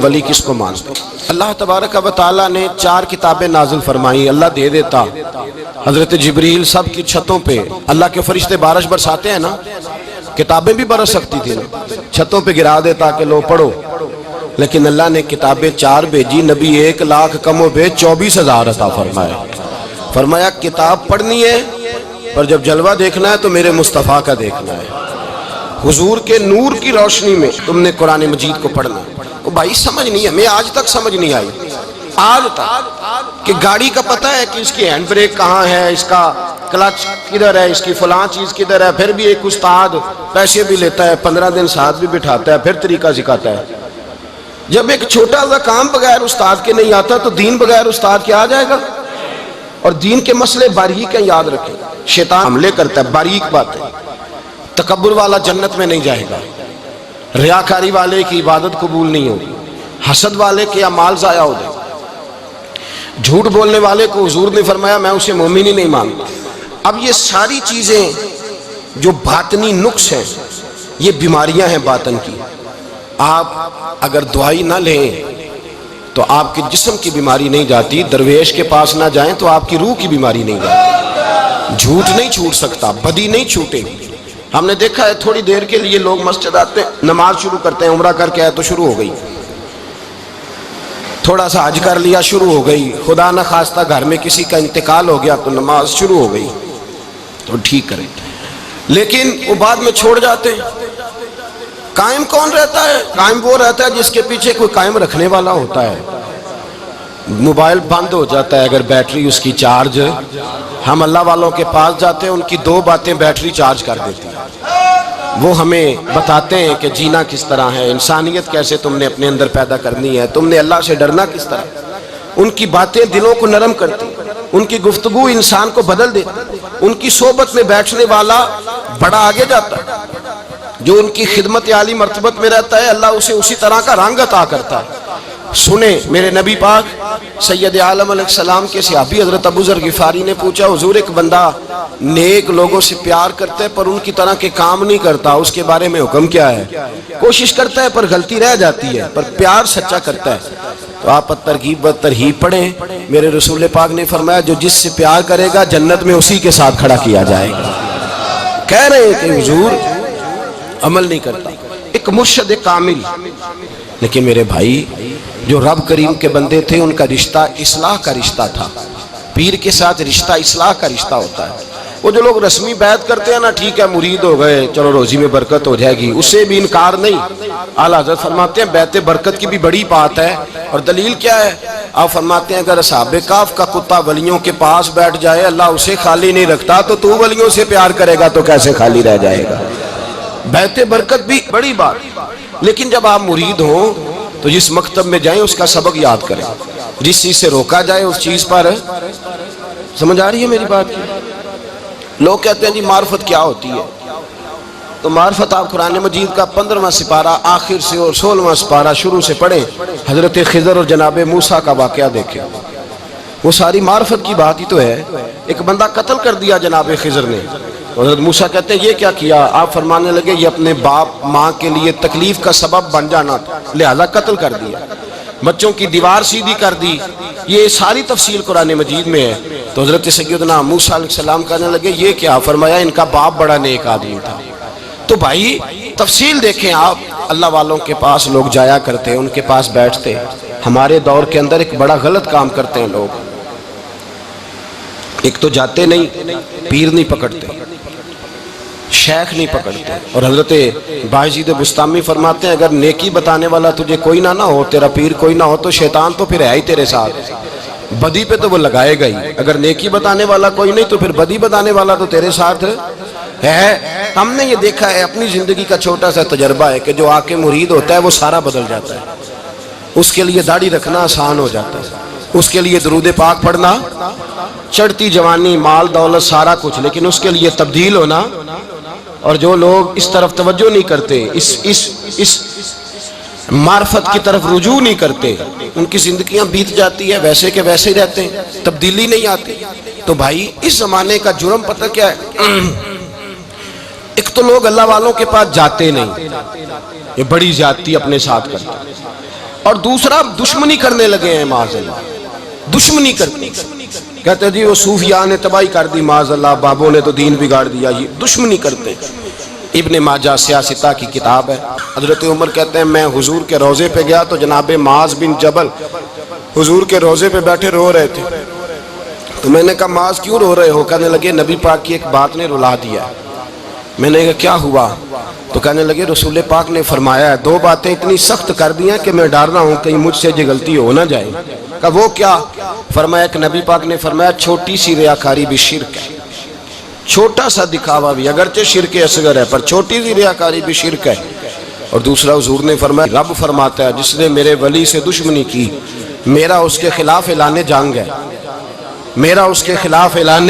ولی کس کو مانتے؟ اللہ تبارک و تعالیٰ نے 4 کتابیں نازل فرمائی، اللہ دے دیتا حضرت جبریل سب کی چھتوں پہ، اللہ کے فرشتے بارش برساتے ہیں نا، کتابیں بھی برس سکتی تھی نا، چھتوں پہ گرا دیتا کہ لو پڑھو، لیکن اللہ نے کتابیں 4 بھیجی، نبی 1 لاکھ کم و بیش 24,000 عطا فرمایا۔ فرمایا کتاب پڑھنی ہے پر جب جلوہ دیکھنا ہے تو میرے مصطفیٰ کا دیکھنا ہے، حضور کے نور کی روشنی میں تم نے قرآن مجید کو پڑھنا ہے۔ وہ بھائی سمجھ نہیں ہے، میں آج تک سمجھ نہیں آئی، آج تک، کہ گاڑی کا پتہ ہے کہ اس کی ہینڈ بریک کہاں ہے، اس کا کلچ کدھر ہے، اس کی فلاں چیز کدھر ہے، پھر بھی ایک استاد پیسے بھی لیتا ہے، 15 دن ساتھ بھی بٹھاتا ہے، پھر طریقہ سکھاتا ہے۔ جب ایک چھوٹا سا کام بغیر استاد کے نہیں آتا تو دین بغیر استاد کے آ جائے گا؟ اور دین کے مسئلے باریک ہیں، یاد رکھیں، شیطان حملے کرتا ہے، باریک بات ہے۔ تکبر والا جنت میں نہیں جائے گا، ریاکاری والے کی عبادت قبول نہیں ہوگی، حسد والے کے اعمال ضائع ہو جائے، جھوٹ بولنے والے کو حضور نے فرمایا میں اسے مومن ہی نہیں مانتا۔ اب یہ ساری چیزیں جو باطنی نقص ہیں، یہ بیماریاں ہیں باطن کی، آپ اگر دوائی نہ لیں تو آپ کے جسم کی بیماری نہیں جاتی، درویش کے پاس نہ جائیں تو آپ کی روح کی بیماری نہیں جاتی۔ جھوٹ نہیں چھوٹ سکتا، بدی نہیں چھوٹے گی۔ ہم نے دیکھا ہے تھوڑی دیر کے لیے لوگ مسجد آتے ہیں، نماز شروع کرتے ہیں، عمرہ کر کے آئے تو شروع ہو گئی، تھوڑا سا حج کر لیا شروع ہو گئی، خدا نہ خواستہ گھر میں کسی کا انتقال ہو گیا تو نماز شروع ہو گئی، تو ٹھیک کریں، لیکن وہ بعد میں چھوڑ جاتے ہیں۔ قائم کون رہتا ہے؟ قائم وہ رہتا ہے جس کے پیچھے کوئی قائم رکھنے والا ہوتا ہے۔ موبائل بند ہو جاتا ہے اگر بیٹری اس کی چارج، ہم اللہ والوں کے پاس جاتے ہیں، ان کی 2 باتیں بیٹری چارج کر دیتی ہیں، وہ ہمیں بتاتے ہیں کہ جینا کس طرح ہے، انسانیت کیسے تم نے اپنے اندر پیدا کرنی ہے، تم نے اللہ سے ڈرنا کس طرح۔ ان کی باتیں دلوں کو نرم کرتی، ان کی گفتگو انسان کو بدل دیتی، ان کی صحبت میں بیٹھنے والا بڑا آگے جاتا ہے، جو ان کی خدمت عالی مرتبت میں رہتا ہے اللہ اسے اسی طرح کا رنگ عطا کرتا ہے۔ سنیں میرے نبی پاک سید عالم علیہ السلام کے صحابی حضرت ابو ذر غفاری نے پوچھا حضور ایک بندہ نیک لوگوں سے پیار کرتا ہے پر ان کی طرح کے کام نہیں کرتا، اس کے بارے میں حکم کیا ہے؟ کوشش کرتا ہے پر غلطی رہ جاتی ہے، پر پیار سچا کرتا ہے۔ تو آپ ترغیب و ترہیب پڑھیں، میرے رسول پاک نے فرمایا جو جس سے پیار کرے گا جنت میں اسی کے ساتھ کھڑا کیا جائے گا۔ کہہ رہے ہیں کہ حضور عمل نہیں کرتا، ایک مرشد کامل، لیکن میرے بھائی جو رب کریم کے بندے تھے ان کا رشتہ اصلاح کا رشتہ تھا، پیر کے ساتھ رشتہ اصلاح کا رشتہ ہوتا ہے۔ وہ جو لوگ رسمی بیعت کرتے ہیں نا، ٹھیک ہے مرید ہو گئے چلو روزی میں برکت ہو جائے گی، اس سے بھی انکار نہیں۔ اعلیٰ حضرت فرماتے ہیں بیعت برکت کی بھی بڑی بات ہے، اور دلیل کیا ہے؟ آپ فرماتے ہیں اگر اصحاب کہف کا کتا ولیوں کے پاس بیٹھ جائے اللہ اسے خالی نہیں رکھتا، تو ولیوں سے پیار کرے گا تو کیسے خالی رہ جائے گا؟ بیعت برکت بھی بڑی بات، لیکن جب آپ مرید ہوں تو جس مکتب میں جائیں اس کا سبق یاد کریں، جس چیز سے روکا جائے اس چیز پر، سمجھ آ رہی ہے میری بات کی؟ لوگ کہتے ہیں جی معرفت کیا ہوتی ہے، تو معرفت آپ قرآن مجید کا 15واں سپارہ آخر سے اور 16واں سپارہ شروع سے پڑھیں، حضرت خضر اور جناب موسیٰ کا واقعہ دیکھیں، وہ ساری معرفت کی بات ہی تو ہے۔ ایک بندہ قتل کر دیا جناب خضر نے، حضرت موسیٰ کہتے ہیں یہ کیا کیا؟ آپ فرمانے لگے یہ اپنے باپ ماں کے لیے تکلیف کا سبب بن جانا تھا لہذا قتل کر دیا، بچوں کی دیوار سیدھی کر دی، یہ ساری تفصیل قرآن مجید میں ہے۔ تو حضرت سیدنا موسیٰ علیہ السلام کہنے لگے یہ کیا؟ فرمایا ان کا باپ بڑا نیک آدمی تھا۔ تو بھائی تفصیل دیکھیں آپ، اللہ والوں کے پاس لوگ جایا کرتے، ان کے پاس بیٹھتے۔ ہمارے دور کے اندر ایک بڑا غلط کام کرتے ہیں لوگ، ایک تو جاتے نہیں، پیر نہیں پکڑتے، شیخ نہیں پکڑتے، اور حضرت باجید بستامی فرماتے ہیں اگر نیکی بتانے والا تجھے کوئی نہ ہو، تیرا پیر کوئی نہ ہو، تو شیطان تو پھر ہے ہی تیرے ساتھ، بدی پہ تو وہ لگائے گا ہی۔ اگر نیکی بتانے والا کوئی نہیں تو پھر بدی بتانے والا تو تیرے ساتھ ہے۔ ہم نے یہ دیکھا ہے، اپنی زندگی کا چھوٹا سا تجربہ ہے کہ جو آ کے مرید ہوتا ہے وہ سارا بدل جاتا ہے، اس کے لیے داڑھی رکھنا آسان ہو جاتا ہے، اس کے لیے درود پاک پڑھنا، چڑھتی جوانی مال دولت سارا کچھ، لیکن اس کے لیے تبدیل ہونا۔ اور جو لوگ اس طرف توجہ نہیں کرتے، اس معرفت کی طرف رجوع نہیں کرتے، ان کی زندگیاں بیت جاتی ہے ویسے کہ ویسے رہتے ہیں، تبدیلی نہیں آتی۔ تو بھائی اس زمانے کا جرم پتہ کیا ہے؟ ایک تو لوگ اللہ والوں کے پاس جاتے نہیں، یہ بڑی زیادتی اپنے ساتھ کرتے، اور دوسرا دشمنی کرنے لگے ہیں معاذ اللہ، دشمنی کرتے کہتے جی وہ صوفیاء نے تباہی کر دی معاذ اللہ، بابوں نے تو دین بگاڑ دیا، یہ دشمنی کرتے۔ ابن ماجہ سیاستہ کی کتاب ہے، حضرت عمر کہتے ہیں میں حضور کے روضے پہ گیا تو جناب معاذ بن جبل حضور کے روضے پہ بیٹھے رو رہے تھے، تو میں نے کہا معاذ کیوں رو رہے ہو؟ کہنے لگے نبی پاک کی ایک بات نے رلا دیا۔ میں نے کہا کیا ہوا؟ تو کہنے لگے رسول پاک نے فرمایا ہے دو باتیں اتنی سخت کر دی ہیں کہ میں ڈر رہا ہوں کہیں مجھ سے یہ غلطی ہو نہ جائے۔ کہا وہ کیا؟ فرمایا کہ نبی پاک نے فرمایا چھوٹی سی ریاکاری بھی شرک ہے، چھوٹا سا دکھاوا بھی، اگرچہ شرک اصغر ہے پر چھوٹی سی ریاکاری بھی شرک ہے۔ اور دوسرا حضور نے فرمایا رب فرماتا ہے جس نے میرے ولی سے دشمنی کی میرا اس کے خلاف اعلان جنگ ہے، میرا اس کے خلاف اعلان۔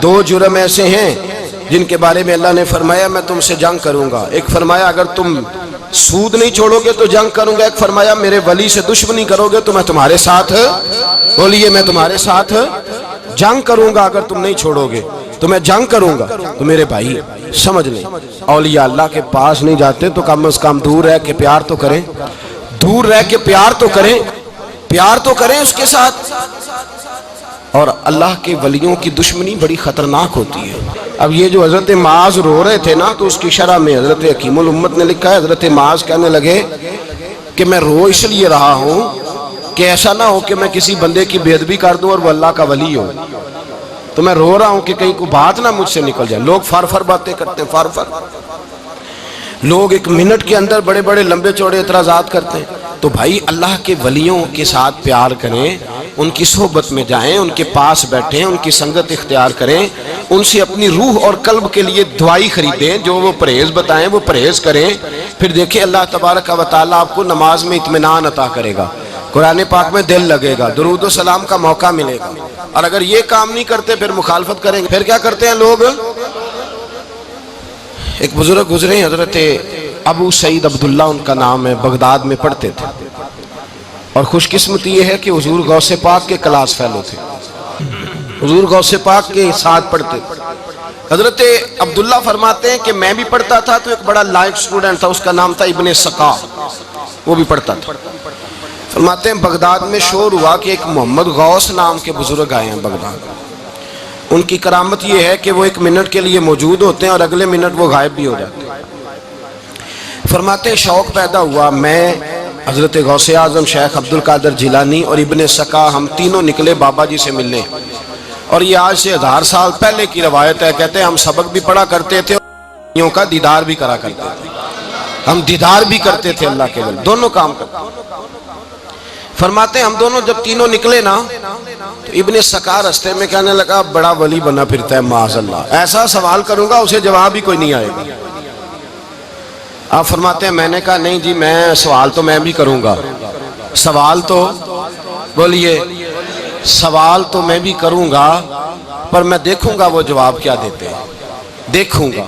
دو جرم ایسے ہیں جن کے بارے میں اللہ نے فرمایا میں تم سے جنگ کروں گا، ایک فرمایا اگر تم سود نہیں چھوڑو گے تو جنگ کروں گا، ایک فرمایا میرے ولی سے دشمنی کرو گے تو میں تمہارے ساتھ، بولیے میں تمہارے ساتھ جنگ کروں گا، اگر تم نہیں چھوڑو گے تو میں جنگ کروں گا۔ تو میرے بھائی سمجھ لیں اولیاء اللہ کے پاس نہیں جاتے تو کم از کم دور رہ کے پیار تو کریں، دور رہ کے پیار تو کریں، پیار تو کریں اس کے ساتھ۔ اور اللہ کے ولیوں کی دشمنی بڑی خطرناک ہوتی ہے۔ اب یہ جو حضرت معاذ رو رہے تھے نا تو اس کی شرح میں حضرت حکیم الامت نے لکھا ہے حضرت معاذ کہنے لگے کہ میں رو اس لیے رہا ہوں کہ ایسا نہ ہو کہ میں کسی بندے کی بے ادبی کر دوں اور وہ اللہ کا ولی ہو، تو میں رو رہا ہوں کہ کہیں کوئی بات نہ مجھ سے نکل جائے۔ لوگ فر باتیں کرتے ہیں، فر لوگ ایک منٹ کے اندر بڑے بڑے لمبے چوڑے اعتراضات کرتے ہیں۔ تو بھائی اللہ کے ولیوں کے ساتھ پیار کریں، ان کی صحبت میں جائیں، ان کے پاس بیٹھیں، ان کی سنگت اختیار کریں، ان سے اپنی روح اور قلب کے لیے دوائی خریدیں، جو وہ پرہیز بتائیں وہ پرہیز کریں، پھر دیکھیں اللہ تبارک و تعالیٰ آپ کو نماز میں اطمینان عطا کرے گا، قرآن پاک میں دل لگے گا، درود و سلام کا موقع ملے گا۔ اور اگر یہ کام نہیں کرتے پھر مخالفت کریں گے۔ پھر کیا کرتے ہیں لوگ؟ ایک بزرگ گزرے حضرت ابو سعید عبداللہ ان کا نام ہے، بغداد میں پڑھتے تھے، اور خوش قسمتی یہ ہے کہ حضور غوث پاک کے کلاس فیلو تھے، حضور غوث پاک کے ساتھ پڑھتے تھے۔ حضرت عبداللہ فرماتے ہیں کہ میں بھی پڑھتا تھا تو ایک بڑا لائق سٹوڈنٹ تھا، اس کا نام تھا ابن سقا، وہ بھی پڑھتا تھا۔ فرماتے ہیں بغداد میں شور ہوا کہ ایک محمد غوث نام کے بزرگ آئے ہیں بغداد، ان کی کرامت یہ ہے کہ وہ ایک منٹ کے لیے موجود ہوتے ہیں اور اگلے منٹ وہ غائب بھی ہو جاتے ہیں۔ فرماتے ہیں شوق پیدا ہوا، میں حضرت غوث اعظم شیخ عبد القادر جیلانی اور ابن سقا ہم تینوں نکلے بابا جی سے ملنے، اور یہ آج سے 1000 سال پہلے کی روایت ہے۔ کہتے ہیں ہم سبق بھی پڑھا کرتے تھے اور کا دیدار بھی کرا کرتے تھے، ہم دیدار بھی کرتے تھے اللہ کے ولی، دونوں کام کرتے۔ فرماتے ہیں ہم دونوں جب تینوں نکلے نا تو ابن سقا رستے میں کہنے لگا بڑا ولی بنا پھرتا ہے معاذ اللہ، ایسا سوال کروں گا اسے جواب ہی کوئی نہیں آئے گا۔ آپ فرماتے ہیں میں نے کہا نہیں جی میں سوال تو میں بھی کروں گا، سوال تو بولیے سوال تو میں بھی کروں گا، پر میں دیکھوں گا وہ جواب کیا دیتے ہیں، دیکھوں گا۔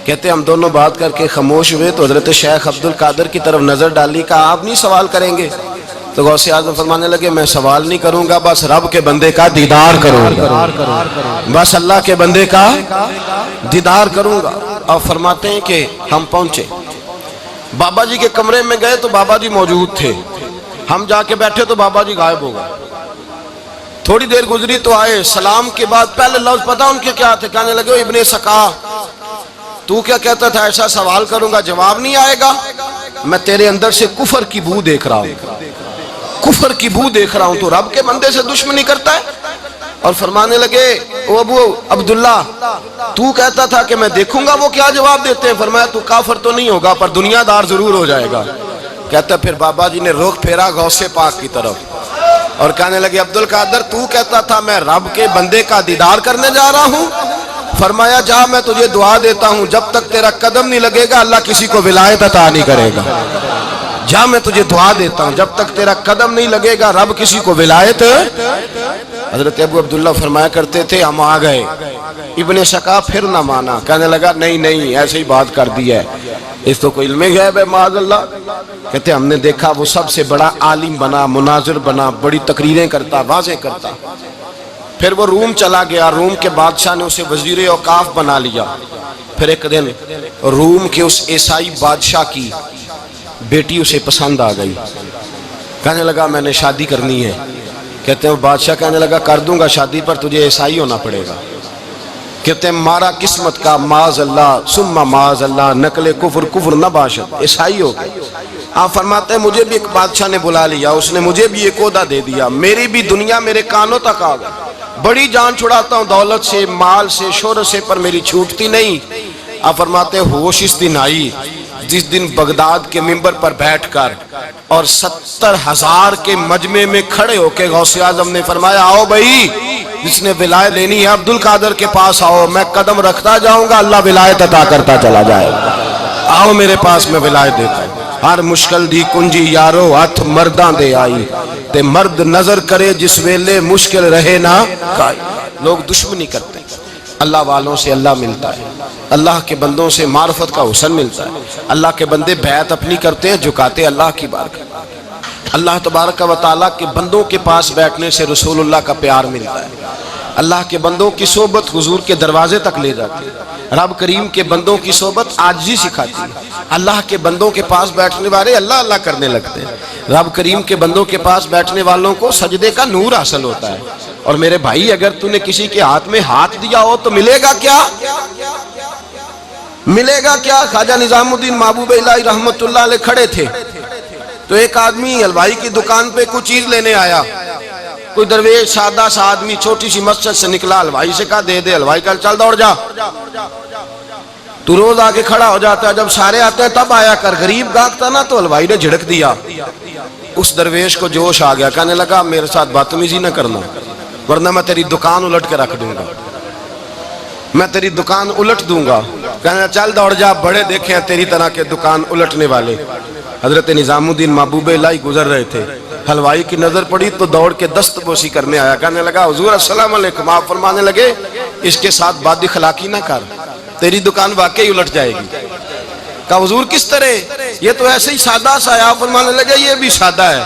کہتے ہیں ہم دونوں بات کر کے خاموش ہوئے تو حضرت شیخ عبد القادر کی طرف نظر ڈالی، کہا آپ نہیں سوال کریں گے؟ تو غوث اعظم فرمانے لگے میں سوال نہیں کروں گا، بس رب کے بندے کا دیدار کروں گا، بس اللہ کے بندے کا دیدار کروں گا۔ اور فرماتے ہیں کہ ہم پہنچے بابا جی کے کمرے میں، گئے تو بابا جی موجود تھے، ہم جا کے بیٹھے تو بابا جی غائب ہو گئے۔ تھوڑی دیر گزری تو آئے، سلام کے بعد پہلے لفظ پتہ ان کے کیا تھے؟ کہنے لگے ابن سقا تو کیا کہتا تھا ایسا سوال کروں گا جواب نہیں آئے گا؟ میں تیرے اندر سے کفر کی بو دیکھ رہا ہوں، کفر کی بو دیکھ رہا ہوں، تو رب کے بندے سے دشمنی کرتا ہے۔ اور فرمانے لگے او ابو عبداللہ تو کہتا تھا کہ میں دیکھوں گا وہ کیا جواب دیتے ہیں۔ فرمایا تو کافر تو نہیں ہوگا پر دنیا دار ضرور ہو جائے گا۔ کہتا پھر بابا جی نے رخ پھیرا غوث پاک کی طرف اور کہنے لگے عبد القادر تو کہتا تھا میں رب کے بندے کا دیدار کرنے جا رہا ہوں، فرمایا جا میں تجھے دعا دیتا ہوں جب تک تیرا قدم نہیں لگے گا اللہ کسی کو ولایت عطا نہیں کرے گا، جا میں تجھے دعا دیتا ہوں جب تک تیرا قدم نہیں لگے گا رب کسی کو ولایت۔ حضرت ابو عبداللہ فرمایا کرتے تھے ہم آ گئے، ابن سقا پھر نہ مانا، کہنے لگا نہیں نہیں ایسے ہی بات کر دی ہے، اس تو کوئی علم غیب ہے معاذ اللہ۔ کہتے ہم نے دیکھا وہ سب سے بڑا عالم بنا، مناظر بنا، بڑی تقریریں کرتا، واضح کرتا۔ پھر وہ روم چلا گیا، روم کے بادشاہ نے اسے وزیر اوقاف بنا لیا۔ پھر ایک دن روم کے اس عیسائی بادشاہ کی بیٹی اسے پسند آ گئی، کہنے لگا میں نے شادی کرنی ہے۔ کہتے ہیں بادشاہ کہنے لگا کر دوں گا شادی، پر تجھے عیسائی ہونا پڑے گا۔ کہتے ہیں مارا قسمت کا معاذ اللہ ثم معاذ اللہ، نقل کفر کفر نہ باشد، عیسائی ہو گئے۔ آپ فرماتے ہیں مجھے بھی ایک بادشاہ نے بلا لیا، اس نے مجھے بھی ایک عہدہ دے دیا، میری بھی دنیا میرے کانوں تک آ گئی، بڑی جان چھڑاتا ہوں دولت سے، مال سے، شہرت سے، پر میری چھوٹتی نہیں۔ آپ فرماتے ہیں ہوش اس دن آئی جس دن بغداد کے منبر پر بیٹھ کر اور 70,000 کے مجمع میں کھڑے ہو کے غوث اعظم نے فرمایا آؤ بھائی، جس نے ولایت لینی ہے عبد القادر کے پاس آؤ، میں قدم رکھتا جاؤں گا، اللہ ولایت عطا کرتا چلا جائے گا، آؤ میرے پاس میں ولایت دیتا ہوں۔ ہر مشکل دی کنجی یارو ہاتھ مرداں دے آئی، تے مرد نظر کرے جس ویلے مشکل رہے نہ کائی۔ لوگ دشمنی کرتے ہیں، اللہ والوں سے اللہ ملتا ہے، اللہ کے بندوں سے معرفت کا حسن ملتا ہے، اللہ کے بندے بیعت اپنی کرتے ہیں، جھکاتے اللہ کی بارگاہ۔ اللہ تبارک و تعالیٰ کے بندوں کے پاس بیٹھنے سے رسول اللہ کا پیار ملتا ہے، اللہ کے بندوں کی صحبت حضور کے دروازے تک لے جاتی ہے، رب کریم کے بندوں کی صحبت عاجزی سکھاتی ہے، اللہ کے بندوں کے پاس بیٹھنے والے اللہ اللہ کرنے لگتے ہیں، رب کریم کے بندوں کے پاس بیٹھنے والوں کو سجدے کا نور حاصل ہوتا ہے۔ اور میرے بھائی اگر تو نے کسی کے ہاتھ میں ہاتھ دیا ہو تو ملے گا کیا؟ ملے گا کیا؟ خواجہ نظام الدین محبوب الہی رحمت اللہ علیہ کھڑے تھے تو ایک آدمی حلوائی کی دکان پہ کچھ چیز لینے آیا، کوئی درویش سادہ سا آدمی چھوٹی سی مسجد سے نکلا، حلوائی سے کہا دے دے، حلوائی کہا چل دوڑ جا، تو روز آگے کھڑا ہو جاتا ہے، جب سارے آتے ہیں تب آیا کر، غریب گاہک نا، تو حلوائی نے جھڑک دیا، اس درویش کو جوش آ گیا، کہنے لگا میرے ساتھ بدتمیزی نہ کرنا ورنہ میں تیری دکان الٹ کے رکھ دوں گا، میں تیری دکان الٹ دوں گا۔ کہنے چل دوڑ جا، بڑے دیکھے ہیں تیری طرح کے دکان الٹنے والے۔ حضرت نظام الدین محبوب الہی گزر رہے تھے، حلوائی کی نظر پڑی تو دوڑ کے دست بوسی کرنے آیا، کہنے لگا حضور السلام علیکم۔ آپ فرمانے لگے اس کے ساتھ بد اخلاقی نہ کر، تیری دکان واقعی الٹ جائے گی۔ کہا حضور کس طرح؟ یہ تو ایسے ہی سادہ سا ہے۔ آپ فرمانے لگے یہ بھی سادہ ہے،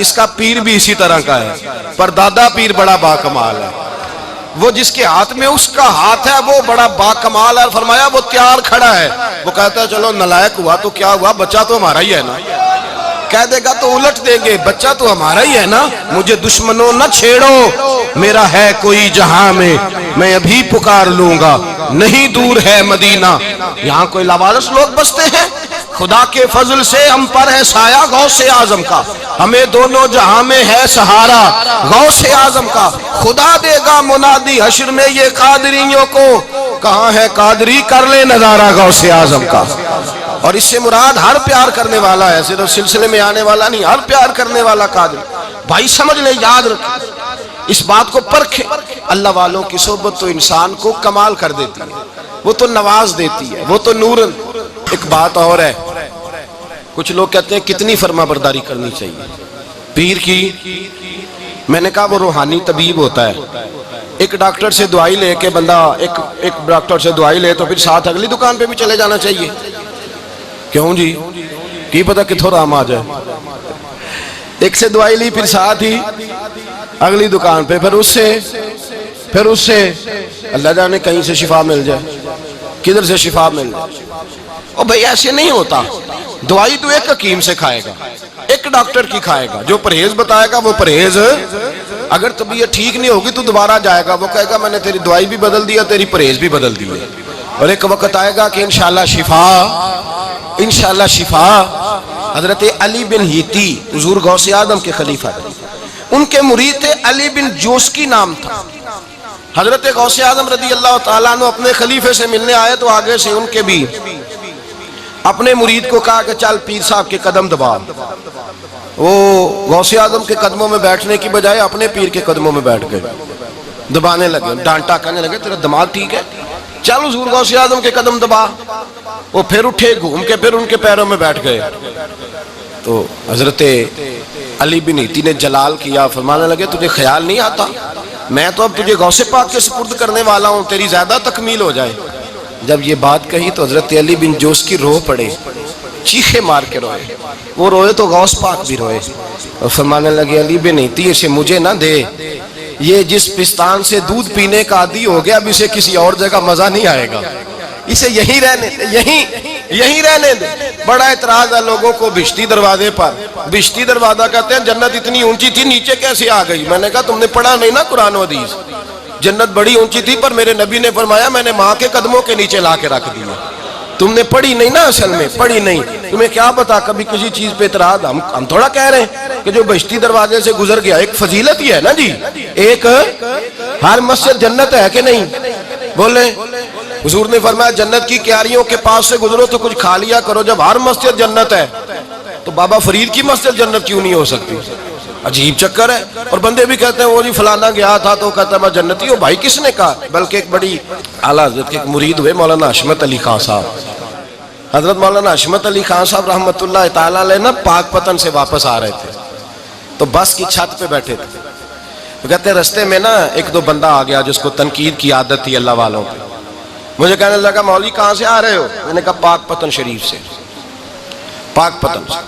اس کا پیر بھی اسی طرح کا ہے، پر دادا پیر بڑا باکمال ہے، وہ جس کے ہاتھ میں اس کا ہاتھ ہے وہ بڑا باکمال ہے۔ فرمایا وہ تیار کھڑا ہے، وہ کہتا ہے چلو نالائق ہوا تو کیا ہوا، بچہ تو ہمارا ہی ہے نا، کہہ دے گا تو الٹ دیں گے، بچہ تو ہمارا ہی ہے نا، مجھے دشمنوں نہ چھیڑو، میرا ہے کوئی جہاں میں ابھی پکار لوں گا، نہیں دور ہے مدینہ۔ یہاں کوئی لاوارث لوگ بستے ہیں، خدا کے فضل سے ہم پر ہے سایہ غوث اعظم کا، ہمیں دونوں جہاں میں ہے سہارا غوث اعظم کا، خدا دے گا منادی حشر میں یہ قادریوں کو، کہاں ہے قادری کر لے نظارہ غوث اعظم کا۔ اور اس سے مراد ہر پیار کرنے والا ہے، صرف سلسلے میں آنے والا نہیں، ہر پیار کرنے والا قادر۔ بھائی سمجھ لیں، یاد رکھیں، اس بات کو پرکھیں، اللہ والوں کی صحبت تو انسان کو کمال کر دیتی ہے، وہ تو نواز دیتی ہے، وہ تو نورن۔ ایک بات اور ہے، کچھ لوگ کہتے ہیں کتنی فرما برداری کرنی چاہیے پیر کی؟ میں نے کہا وہ روحانی طبیب ہوتا ہے، ایک ڈاکٹر سے دوائی لے کے بندہ ایک ڈاکٹر سے دوائی لے تو پھر ساتھ اگلی دکان پہ بھی چلے جانا چاہیے، کیوں جی؟ کی پتہ کتھوں رام آ جائے، ایک سے دوائی لی پھر ساتھ ہی اگلی دکان پہ، پھر اس سے اللہ جانے کہیں سے شفا مل جائے، کدھر سے شفا مل جائے۔ اور بھئی ایسے نہیں ہوتا، دوائی تو ایک حکیم سے کھائے گا، ایک ڈاکٹر کی کھائے گا، جو پرہیز بتائے گا وہ پرہیز، اگر طبیعت ٹھیک نہیں ہوگی تو دوبارہ جائے گا، وہ کہے گا میں نے تیری دوائی بھی بدل دیا، تیری پرہیز بھی بدل دی، اور ایک وقت آئے گا کہ انشاءاللہ شفا۔ حضرت علی بن ہیتی حضور غوث اعظم کے خلیفہ تھے، ان کے مرید تھے علی بن جوسکی نام تھا۔ حضرت غوث اعظم رضی اللہ تعالیٰ عنہ اپنے خلیفے سے ملنے آئے تو آگے سے ان کے بھی اپنے مرید کو کہا کہ چل پیر صاحب کے قدم دبا۔ وہ غوث اعظم کے قدموں میں بیٹھنے کی بجائے اپنے پیر کے قدموں میں بیٹھ گئے، دبانے لگے، ڈانٹا، کہنے لگے تیرا دماغ ٹھیک ہے، چل حضور غوث اعظم کے قدم دبا۔ وہ پھر اٹھے، گھوم کے پھر ان کے پیروں میں بیٹھ گئے۔ تو حضرت علی بن ہیتی نے جلال کیا، فرمانے لگے تجھے خیال نہیں آتا میں تو اب تجھے غوث پاک کے سپرد کرنے والا ہوں، تیری زیادہ تکمیل ہو جائے۔ جب یہ بات کہی تو حضرت علی بن جوس کی رو پڑے، چیخے مار کے روئے، وہ روئے تو غوث پاک بھی روئے، اور فرمانے لگے علی بن ہیتی اسے مجھے نہ دے، یہ جس پستان سے دودھ پینے کا عادی ہو گیا اب اسے کسی اور جگہ مزہ نہیں آئے گا، اسے یہیں رہنے، یہیں رہنے دے. بڑا اعتراض ہے لوگوں کو بہشتی دروازے پر. بہشتی دروازہ کہتے ہیں جنت اتنی اونچی تھی نیچے کیسے آ گئی؟ میں نے کہا تم نے پڑھا نہیں نا قرآن و حدیث. جنت بڑی اونچی تھی پر میرے نبی نے فرمایا میں نے ماں کے قدموں کے نیچے لا کے رکھ دیا. تم نے پڑھی نہیں نا، اصل میں پڑھی نہیں. تمہیں کیا پتا کبھی کسی چیز پہ اعتراض. ہم تھوڑا کہہ رہے ہیں کہ جو بہشتی دروازے سے گزر گیا ایک فضیلت ہی ہے نا جی. ایک ہر مسجد جنت ہے کہ نہیں؟ بولے. حضور نے فرمایا جنت کی کیاریوں کے پاس سے گزرو تو کچھ کھا لیا کرو. جب ہر مسجد جنت ہے تو بابا فرید کی مسجد جنت کیوں نہیں ہو سکتی؟ عجیب چکر ہے. اور بندے بھی کہتے ہیں وہ جی فلانا گیا تھا تو کہتا ہے میں جنتی ہوں. بھائی کس نے کہا؟ بلکہ ایک بڑی اعلیٰ حضرت کے ایک مرید ہوئے مولانا حشمت علی خان صاحب. حضرت مولانا حشمت علی خان صاحب رحمۃ اللہ تعالیٰ علیہ نا پاک پتن سے واپس آ رہے تھے تو بس کی چھت پہ بیٹھے تھے. تو کہتے ہیں رستے میں نا ایک دو بندہ آ گیا جس کو تنقید کی عادت تھی اللہ والوں پہ. مجھے کہنے لگا مولوی کہاں سے آ رہے ہو؟ میں نے کہا پاک پتن شریف سے. پاک پتن سے.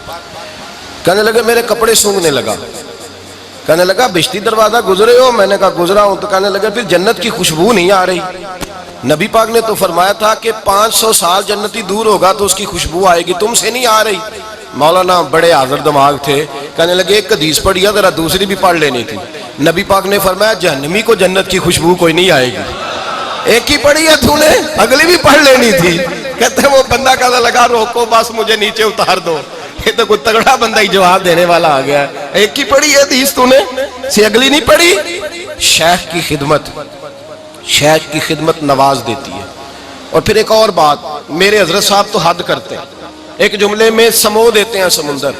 کہنے لگے میرے کپڑے سونگنے لگا. کہنے لگا بہشتی دروازہ گزرے ہو؟ میں نے کہا گزرا ہوں. تو کہنے لگا پھر جنت کی خوشبو نہیں آ رہی؟ نبی پاک نے تو فرمایا تھا کہ 500 سال جنتی دور ہوگا تو اس کی خوشبو آئے گی، تم سے نہیں آ رہی. مولانا بڑے حاضر دماغ تھے. کہنے لگے ایک حدیث پڑھی ہے ذرا دوسری بھی پڑھ لینی تھی. نبی پاک نے فرمایا جہنمی کو جنت کی خوشبو کوئی نہیں آئے گی. ایک ہی پڑھی ہے تو نے، اگلی بھی پڑھ لینی تھی. کہتے ہیں وہ بندہ کہنے لگا روکو بس مجھے نیچے اتار دو. یہ تو کوئی تگڑا بندہ ہی جواب دینے والا آ گیا ہے. ایک ہی پڑھی ہے حدیث تو نے، سے اگلی نہیں پڑھی. شیخ کی خدمت، شیخ کی خدمت نواز دیتی ہے. اور پھر ایک اور بات، میرے حضرت صاحب تو حد کرتے ہیں. ایک جملے میں سمو دیتے ہیں سمندر.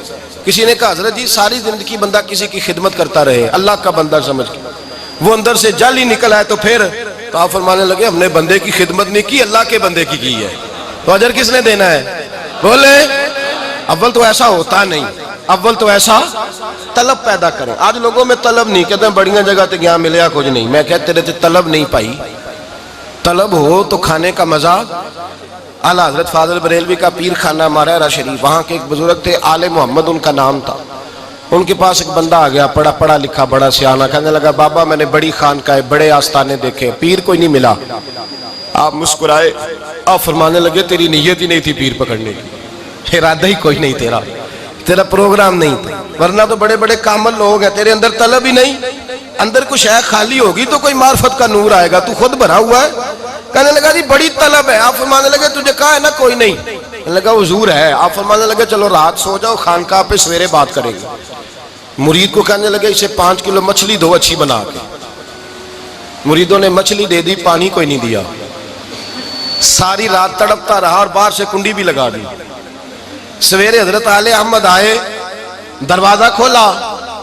کسی نے کہا حضرت جی ساری زندگی بندہ کسی کی خدمت کرتا رہے اللہ کا بندہ سمجھ کے، وہ اندر سے جل ہی نکل آئے تو پھر تو آپ فرمانے لگے ہم نے بندے کی خدمت نہیں کی اللہ کے بندے کی ہے. تو اجر کس نے دینا ہے؟ بولے. اول تو ایسا ہوتا نہیں، اول تو ایسا طلب پیدا کریں. آج لوگوں میں طلب نہیں. کہتے ہیں بڑیاں جگہ تے گیا ملیا کچھ نہیں. میں کہتے تیرے تے طلب نہیں پائی. طلب ہو تو کھانے کا مزہ. اعلیٰ حضرت فاضل بریلوی کا پیر خانہ مارہرہ شریف، وہاں کے ایک بزرگ تھے آل محمد ان کا نام تھا. ان کے پاس ایک بندہ آ گیا پڑھا لکھا بڑا سیانہ. کہنے لگا بابا میں نے بڑی خانقاہیں بڑے آستانے دیکھے پیر کوئی نہیں ملا. آپ مسکرائے. آپ فرمانے لگے تیری نیت ہی نہیں تھی پیر پکڑنے کی، ارادہ ہی کوئی نہیں تیرا پروگرام نہیں تھا. ورنہ تو بڑے بڑے کامل لوگ ہیں، تیرے اندر طلب ہی نہیں. اندر کچھ شے خالی ہوگی تو کوئی معرفت کا نور آئے گا. تو خود بھرا ہوا ہے. کہنے لگا جی بڑی طلب ہے. آپ فرمانے لگے تجھے کہا ہے نا کوئی نہیں. کہنے لگا حضور ہے. آپ فرمانے لگے چلو رات سو جاؤ خانقاہ پہ سویرے بات کریں گے. مرید کو کہنے لگے اسے 5 کلو مچھلی دو اچھی بنا کے. مریدوں نے مچھلی دے دی، پانی کوئی نہیں دیا. ساری رات تڑپتا رہا اور باہر سے کنڈی بھی لگا دی. سویرے حضرت آل احمد آئے، دروازہ کھولا،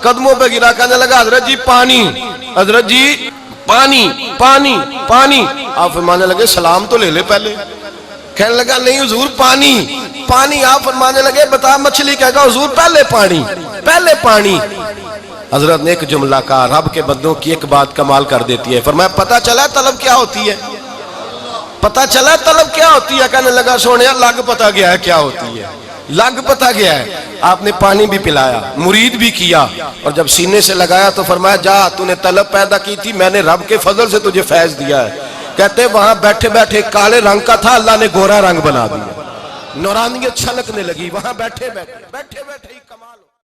قدموں پہ گرا. کہنے لگا حضرت جی پانی، حضرت جی پانی پانی پانی. آپ فرمانے لگے سلام تو لے لے پہلے. کہنے لگا نہیں حضور پانی پانی. آپ فرمانے لگے بتا مچھلی کہے گا حضور پہلے پانی پہلے پانی. حضرت نے ایک جملہ کہا رب کے بندوں کی ایک بات کمال کر دیتی ہے. فرمایا پتہ چلا طلب کیا ہوتی ہے؟ پتہ چلا طلب کیا ہوتی ہے؟ کہنے لگا سونے لگ پتہ گیا ہے کیا ہوتی ہے، لگ پتہ گیا ہے. آپ نے پانی بھی پلایا، مرید بھی کیا، اور جب سینے سے لگایا تو فرمایا جا تو نے طلب پیدا کی تھی، میں نے رب کے فضل سے تجھے فیض دیا ہے. کہتے وہاں بیٹھے بیٹھے کالے رنگ کا تھا، اللہ نے گورا رنگ بنا دیا. نورانیت چھلکنے لگی وہاں بیٹھے بیٹھے ہی کمال.